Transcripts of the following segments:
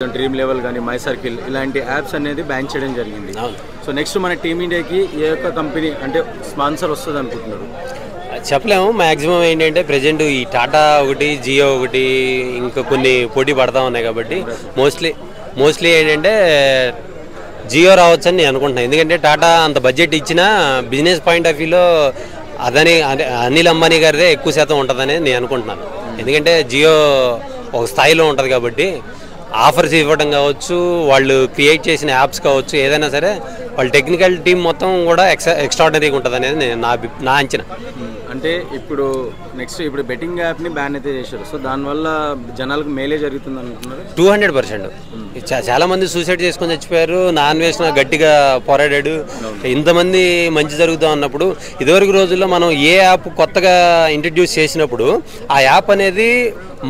Dream level కానీ my circle ఇలాంటి apps అనేది బ్యాన్ చేయడం జరిగింది. సో నెక్స్ట్ మన టీమిండియాకి ఏ ఒక్క కంపెనీ అంటే స్పాన్సర్ వస్తుంది అనుకుంటున్నారు? చెప్పలేము. మ్యాక్సిమం ఏంటంటే ప్రజెంట్ ఈ టాటా ఒకటి, జియో ఒకటి, ఇంకా కొన్ని పోటీ పడతా ఉన్నాయి కాబట్టి మోస్ట్లీ ఏంటంటే జియో రావచ్చని నేను అనుకుంటున్నాను. ఎందుకంటే టాటా అంత బడ్జెట్ ఇచ్చినా బిజినెస్ పాయింట్ ఆఫ్ వ్యూలో అనిల్ అంబానీ గారిదే ఎక్కువ శాతం ఉంటుందని నేను అనుకుంటున్నాను. ఎందుకంటే జియో ఒక స్థాయిలో ఉంటుంది కాబట్టి ఆఫర్స్ ఇవ్వడం కావచ్చు, వాళ్ళు క్రియేట్ చేసిన యాప్స్ కావచ్చు, ఏదైనా సరే వాళ్ళ టెక్నికల్ టీం మొత్తం కూడా ఎక్స్ట్రాడినరీగా ఉంటుంది అనేది నా అంచనా. అంటే ఇప్పుడు బెట్టింగ్ యాప్ని బ్యాన్ అయితే చేశారు. సో దానివల్ల జనాలకు మేలే జరుగుతుంది అనుకుంటున్నారు? 200%. చాలా మంది సూసైడ్ చేసుకొని చచ్చిపోయారు. నాన్ వేసిన గట్టిగా పోరాడాడు. ఇంతమంది మంచి జరుగుతూ ఉన్నప్పుడు ఇదివరకు రోజుల్లో మనం ఏ యాప్ కొత్తగా ఇంట్రడ్యూస్ చేసినప్పుడు ఆ యాప్ అనేది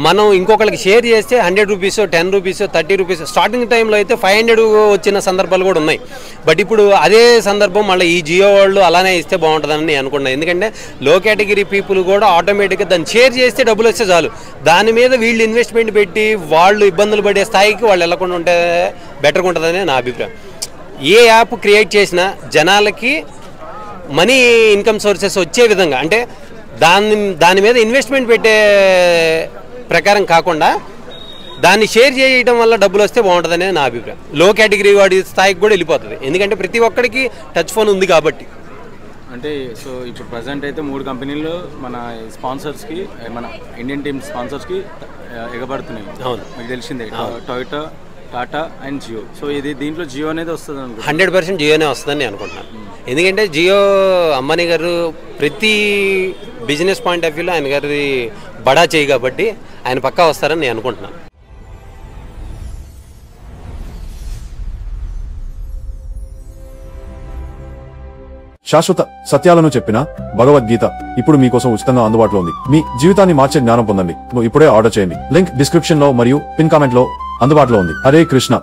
మనం ఇంకొకరికి షేర్ చేస్తే 100 రూపీస్, 10 రూపీస్, 30 రూపీస్, స్టార్టింగ్ టైంలో అయితే 500 వచ్చిన సందర్భాలు కూడా ఉన్నాయి. బట్ ఇప్పుడు అదే సందర్భం మళ్ళీ ఈ జియో వాళ్ళు అలానే ఇస్తే బాగుంటుందని నేను అనుకున్నాను. ఎందుకంటే లో కేటగిరీ పీపుల్ కూడా ఆటోమేటిక్గా దాన్ని షేర్ చేస్తే డబ్బులు వస్తే చాలు. దాని మీద వీళ్ళు ఇన్వెస్ట్మెంట్ పెట్టి వాళ్ళు ఇబ్బందులు పడే స్థాయికి వాళ్ళు వెళ్ళకుండా ఉంటే బెటర్గా ఉంటుందని నా అభిప్రాయం. ఏ యాప్ క్రియేట్ చేసినా జనాలకి మనీ ఇన్కమ్ సోర్సెస్ వచ్చే విధంగా, అంటే దాని మీద ఇన్వెస్ట్మెంట్ పెట్టే ప్రకారం కాకుండా దాన్ని షేర్ చేయడం వల్ల డబ్బులు వస్తే బాగుంటుందనే నా అభిప్రాయం. లో కేటగిరీ వాడి స్థాయికి కూడా వెళ్ళిపోతుంది. ఎందుకంటే ప్రతి ఒక్కడికి టచ్ ఫోన్ ఉంది కాబట్టి. అంటే సో ఇప్పుడు ప్రజెంట్ అయితే 3 కంపెనీలు మన స్పాన్సర్స్కి, మన ఇండియన్ టీమ్ స్పాన్సర్స్కి ఎగబడుతున్నాయి. అవును, మీకు తెలిసిందే. Toyota, Tata and Jio. So దీంట్లో జియో అనేది వస్తుంది అనుకో. 100% జియోనే వస్తుందని నేను అనుకుంటున్నాను. ఎందుకంటే జియో అంబానీ గారు ప్రతి బిజినెస్ పాయింట్ ఆఫ్ వ్యూలో ఆయన గారి బడా చేయి కాబట్టి ఆయన పక్కా వస్తారని నేను అనుకుంటున్నాను. శాశ్వత సత్యాలను చెప్పిన భగవద్గీత ఇప్పుడు మీకోసం ఉచితంగా అందుబాటులో ఉంది. మీ జీవితాన్ని మార్చే జ్ఞానం పొందండి. ఇప్పుడే ఆర్డర్ చేయండి. లింక్ డిస్క్రిప్షన్ లో మరియు పిన్ కామెంట్ లో అందుబాటులో ఉంది. హరే కృష్ణ.